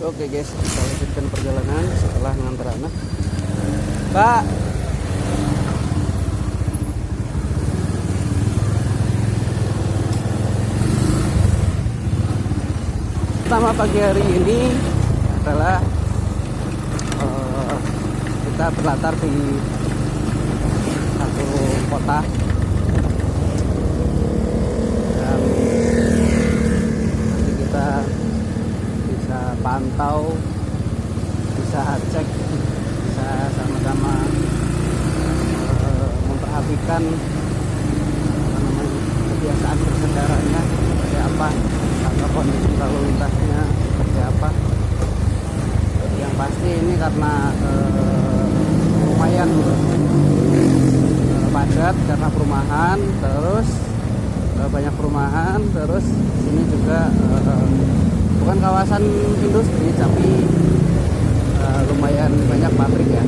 Oke guys, kita lanjutkan perjalanan setelah ngantar anak. Kak, pertama pagi hari ini adalah kita berlatar di satu kota dan nanti kita bisa pantau, bisa cek, bisa sama-sama memperhatikan kebiasaan berkendaranya seperti apa atau kondisi lalu lintasnya seperti apa. Yang pasti ini karena lumayan padat karena perumahan, terus banyak perumahan, terus sini juga bukan kawasan industri tapi lumayan banyak pabrik ya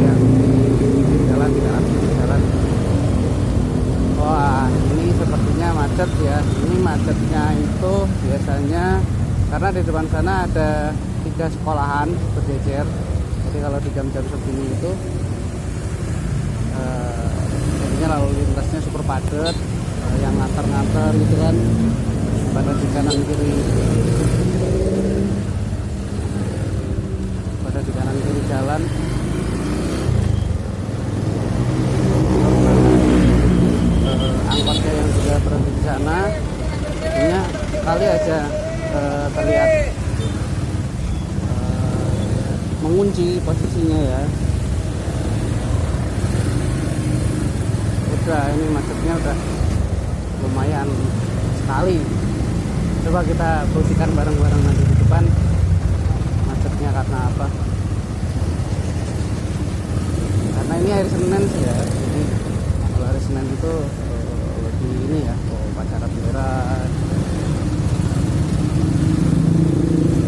yang di jalan, di kanan kiri jalan. Wah, ini sepertinya macet ya. Ini macetnya itu biasanya karena di depan sana ada 3 sekolahan berjejer. Jadi kalau di jam-jam segini itu jadinya lalu lintasnya super padat, yang nganter-nganter gitu kan pada di kanan kiri, pada di kanan kiri jalan. Angkotnya yang juga berhenti di sana, jadinya kali aja terlihat mengunci posisinya ya. Udah, ini macetnya udah lumayan sekali. Coba kita buktikan bareng-bareng nanti di depan macetnya karena apa. Karena ini hari Senin sih ya, jadi kalau hari Senin itu lebih ini ya, upacara bendera.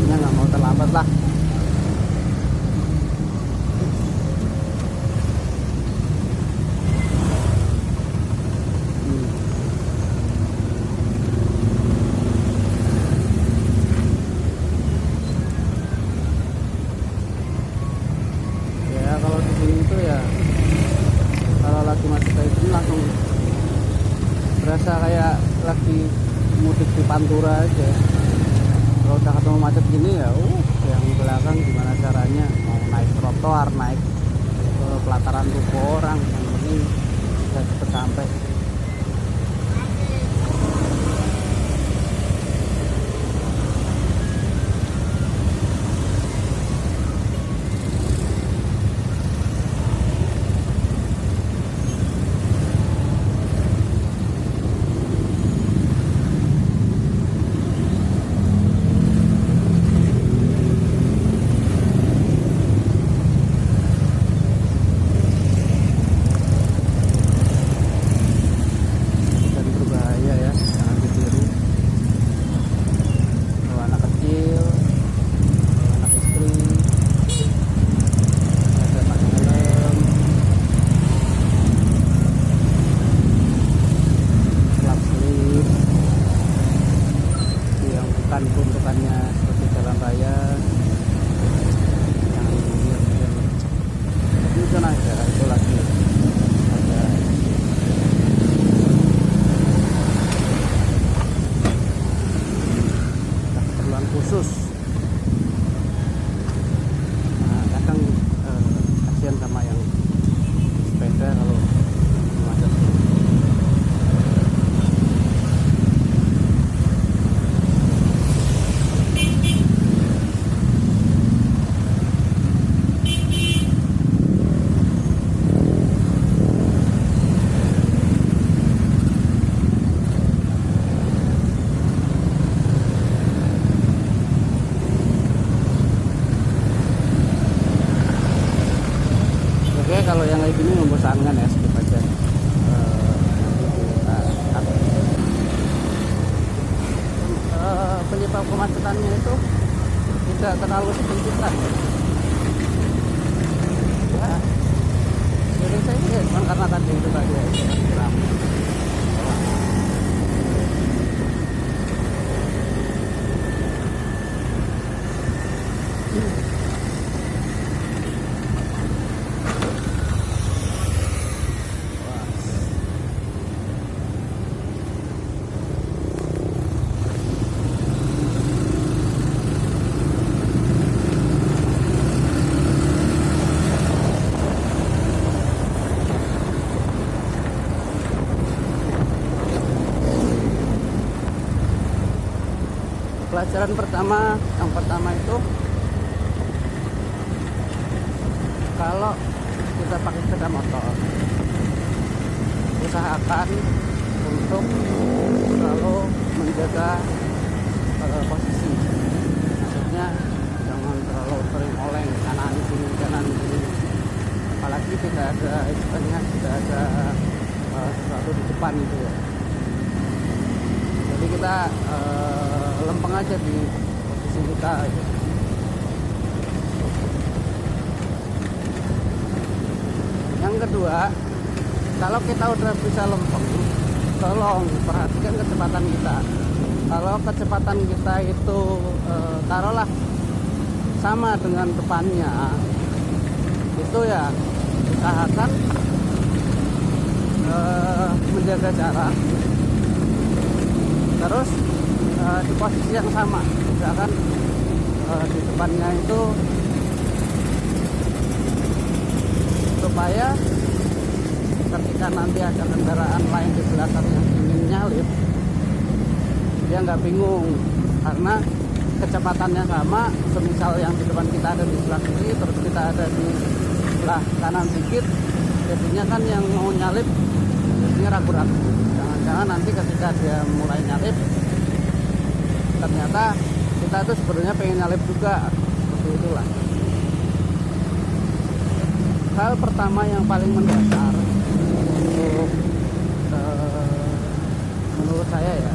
Ini nggak mau terlambat lah. Kalau di sini itu ya, kalau lagi macet kayak gini langsung berasa kayak lagi mudik di Pantura aja. Kalau udah ketemu macet gini ya, yang belakang gimana caranya mau naik trotoar, naik ke pelataran ruko orang, yang penting udah cepet sampai. Peruntukannya seperti jalan raya yang itu aja, itu lagi ada keperluan khusus. Nah, kadang kasihan sama yang sepeda kalau macet. Kalau yang kayak gini membosankan ya, skip aja. Penyebab kemacetannya itu tidak terlalu signifikan. Ya, jadi saya cuma karena tadi itu tadi ramai. Pelajaran pertama, yang pertama itu kalau kita pakai sepeda motor, usahakan untuk selalu menjaga posisi. Maksudnya jangan terlalu sering oleng kanan kiri, apalagi tidak ada istilahnya, tidak ada sesuatu di depan itu ya. Jadi kita lempeng aja di posisi kita gitu. Yang kedua, kalau kita udah bisa lempeng, tolong perhatikan kecepatan kita. Kalau kecepatan kita itu taruhlah sama dengan depannya, itu ya usahakan menjaga jarak. Terus di posisi yang sama, misalkan di depannya itu, supaya ketika nanti ada kendaraan lain di belakang yang ingin nyalip, dia nggak bingung karena kecepatannya sama. Semisal yang di depan kita ada di sebelah kiri, terus kita ada di sebelah kanan dikit, jadinya kan yang mau nyalip jadinya ragu-ragu. Jangan-jangan nanti ketika dia mulai nyalip, ternyata kita tuh sebenarnya pengen nyalip juga, seperti itulah. Hal pertama yang paling mendasar untuk menurut saya ya,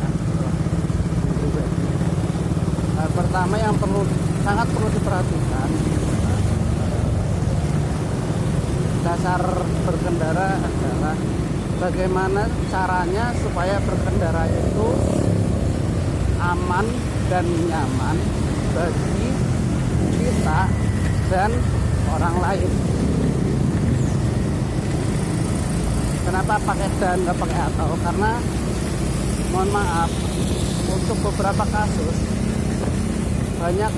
hal pertama yang sangat perlu diperhatikan, dasar berkendara adalah bagaimana caranya supaya berkendara itu aman dan nyaman bagi kita dan orang lain. Kenapa pakai dan nggak pakai atau? Karena mohon maaf, untuk beberapa kasus banyak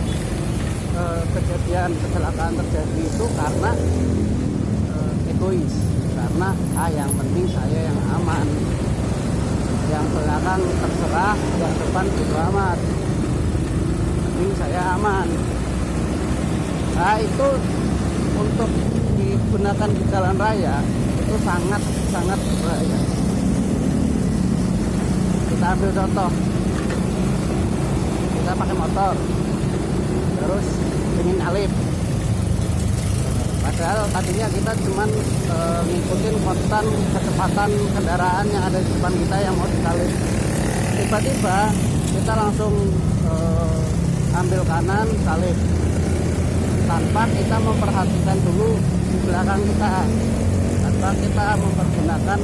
kejadian kecelakaan terjadi itu karena egois, karena yang penting saya yang aman, yang belakang terserah, yang depan bodo amat, penting saya aman. Nah itu untuk digunakan di jalan raya itu sangat berbahaya. Kita ambil contoh, kita pakai motor terus ingin nyalip, padahal tadinya kita cuman ngikutin konstan kecepatan kendaraan yang ada di depan kita yang mau disalip. Tiba-tiba kita langsung ambil kanan salip tanpa kita memperhatikan dulu di belakang kita, tanpa kita mempergunakan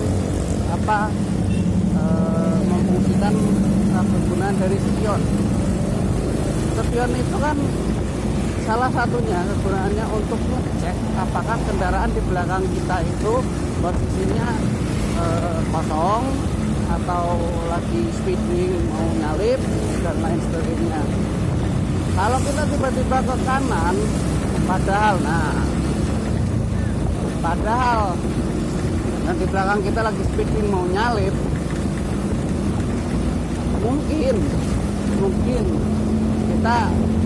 memfungsikan kegunaan dari spion. Spion itu kan salah satunya kegunaannya untuk ngecek apakah kendaraan di belakang kita itu posisinya kosong atau lagi speeding mau nyalip dan lain sebagainya. Kalau kita tiba-tiba ke kanan, padahal dan di belakang kita lagi speeding mau nyalip, mungkin kita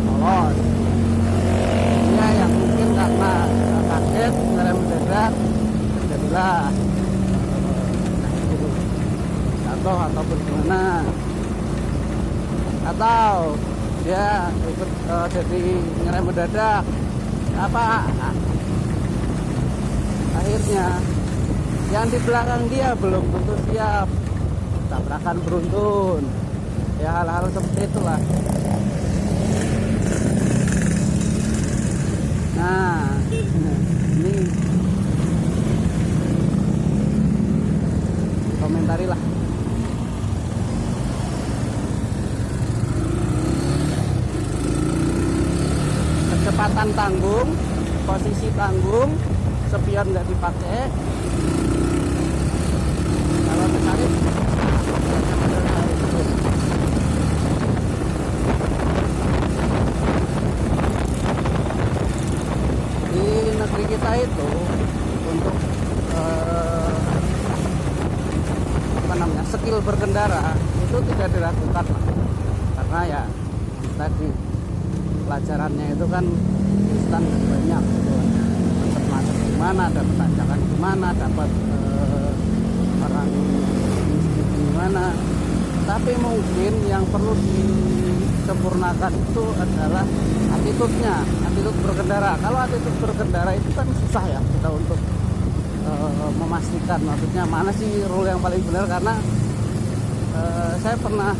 lolos. Ya yang mungkin karena kaget ngerem mendadak, jadilah jatuh ataupun gimana, atau dia ikut jadi ngerem mendadak akhirnya yang di belakang dia belum tentu siap, tabrakan beruntun, ya hal-hal seperti itulah. Nah ini komentari lah. Kecepatan tanggung, posisi tanggung, spion nggak dipakai. Kalau tersalip, di negeri kita itu untuk skill berkendara itu tidak diragukan lah. Karena ya tadi pelajarannya itu kan instan dan banyak gitu. Dapat macet gimana, dapat tanjakan gimana, dapat orang miskin gimana. Tapi mungkin yang perlu disempurnakan itu adalah attitude berkendara. Kalau attitude berkendara itu kan susah ya kita untuk memastikan maksudnya mana sih rule yang paling benar, karena saya pernah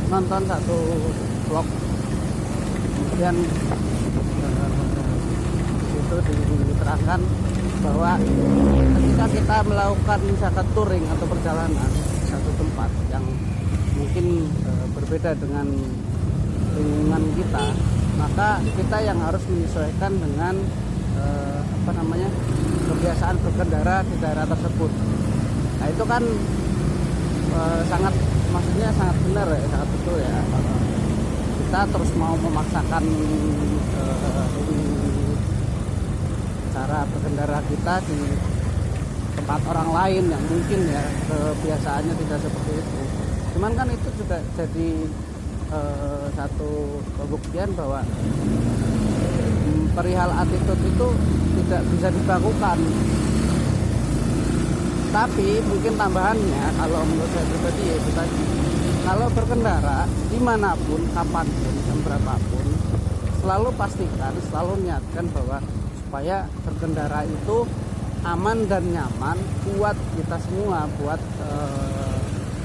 nonton satu vlog, kemudian itu diterangkan bahwa ketika kita melakukan misalkan touring atau perjalanan satu tempat yang mungkin berbeda dengan lingkungan kita, maka kita yang harus menyesuaikan dengan kebiasaan berkendara di daerah tersebut. Nah itu kan sangat benar ya, sangat betul ya. Kita terus mau memaksakan cara berkendara kita di tempat orang lain yang mungkin ya kebiasaannya tidak seperti itu. Cuman kan itu juga jadi satu pembuktian bahwa perihal attitude itu tidak bisa dilakukan. Tapi mungkin tambahannya kalau menurut saya pribadi ya itu tadi, kalau berkendara dimanapun, kapanpun, jam berapapun, selalu pastikan, selalu niatkan bahwa supaya berkendara itu aman dan nyaman buat kita semua, buat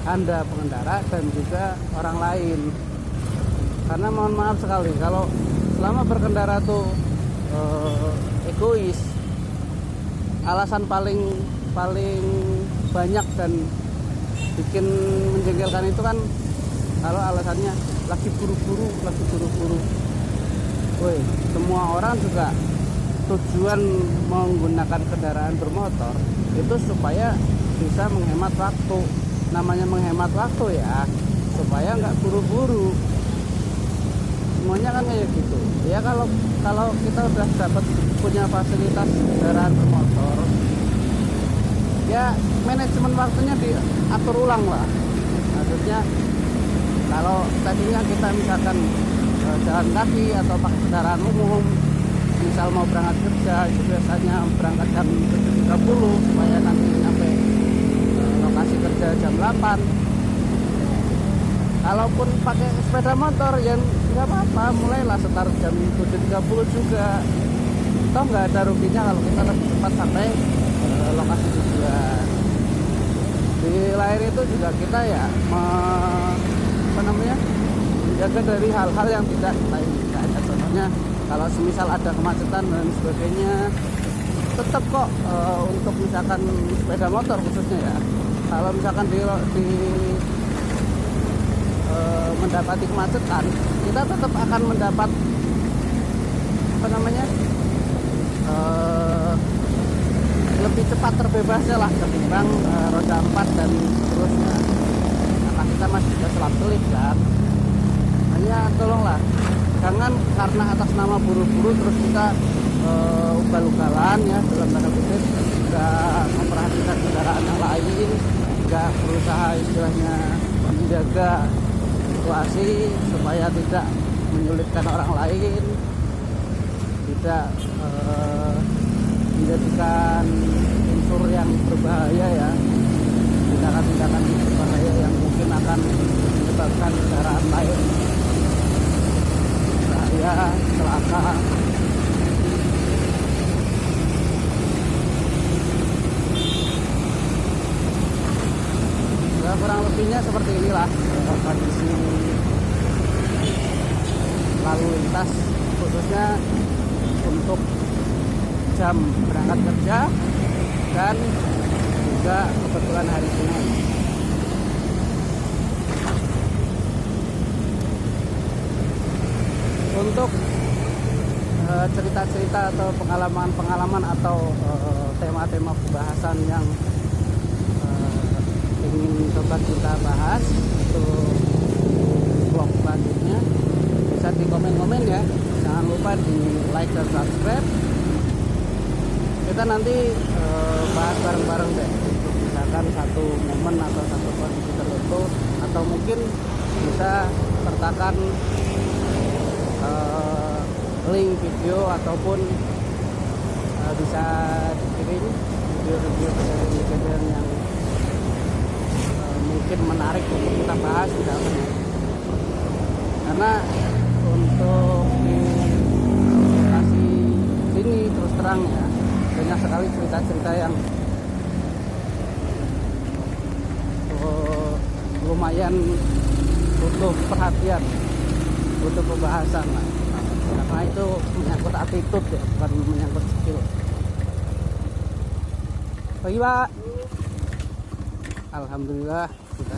Anda pengendara dan juga orang lain. Karena mohon maaf sekali kalau selama berkendara tuh egois, alasan paling banyak dan bikin menjengkelkan itu kan kalau alasannya lagi buru-buru. Woi, semua orang juga tujuan menggunakan kendaraan bermotor itu supaya bisa menghemat waktu. Namanya menghemat waktu ya, supaya nggak buru-buru. Semuanya kan kayak gitu ya. Kalau kita udah dapat punya fasilitas kendaraan bermotor ya, manajemen waktunya diatur ulang lah. Maksudnya kalau tadinya kita misalkan jalan kaki atau pakai kendaraan umum, misal mau berangkat kerja itu biasanya berangkat jam 7.30 supaya nanti sampai lokasi kerja jam 8. Kalaupun pakai sepeda motor ya nggak apa-apa, mulailah start jam 7.30 juga. Toh nggak ada ruginya kalau kita lebih cepat sampai lokasi tujuan. Di lain itu juga kita ya menjaga dari hal-hal yang tidak kita inginkan. Contohnya kalau semisal ada kemacetan dan sebagainya, tetap kok untuk misalkan sepeda motor khususnya ya, kalau misalkan mendapati kemacetan, kita tetap akan mendapat lebih cepat terbebasnya lah ketimbang roda 4 dan seterusnya. Karena kita masih bisa selap-selip kan. Hanya tolonglah jangan karena atas nama buru-buru terus kita ugal-ugalan ya, dalam tanda kutip, nggak memperhatikan kendaraan yang lain, nggak berusaha istilahnya menjaga situasi supaya tidak menyulitkan orang lain, tidak menjadikan unsur yang berbahaya ya, tindakan-tindakan berbahaya yang mungkin akan menyebabkan kendaraan lain bahaya, celaka. Ya, kurang lebihnya seperti inilah kondisi lalu lintas khususnya untuk jam berangkat kerja dan juga kebetulan hari Senin. Untuk cerita-cerita atau pengalaman-pengalaman atau tema-tema pembahasan yang ingin coba kita bahas untuk vlog selanjutnya, bisa di komen-komen ya. Jangan lupa di like dan subscribe. Kita nanti bahas bareng-bareng deh, misalkan satu momen atau satu kondisi tertentu, atau mungkin bisa sertakan link video ataupun bisa dikirim video-video kejadian yang mungkin menarik untuk kita bahas di dalamnya. Karena untuk di lokasi sini terus terang ya, banyak sekali cerita-cerita yang lumayan butuh perhatian, butuh pembahasan lah. Karena itu menyangkut attitude ya, bukan menyangkut skill. Pagi Pak. Alhamdulillah kita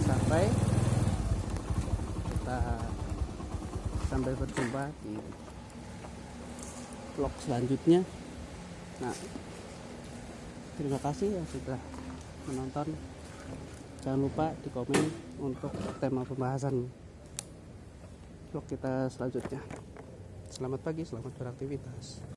sampai berjumpa di vlog selanjutnya. Nah, terima kasih yang sudah menonton. Jangan lupa di komen untuk tema pembahasan vlog kita selanjutnya. Selamat pagi, selamat beraktivitas.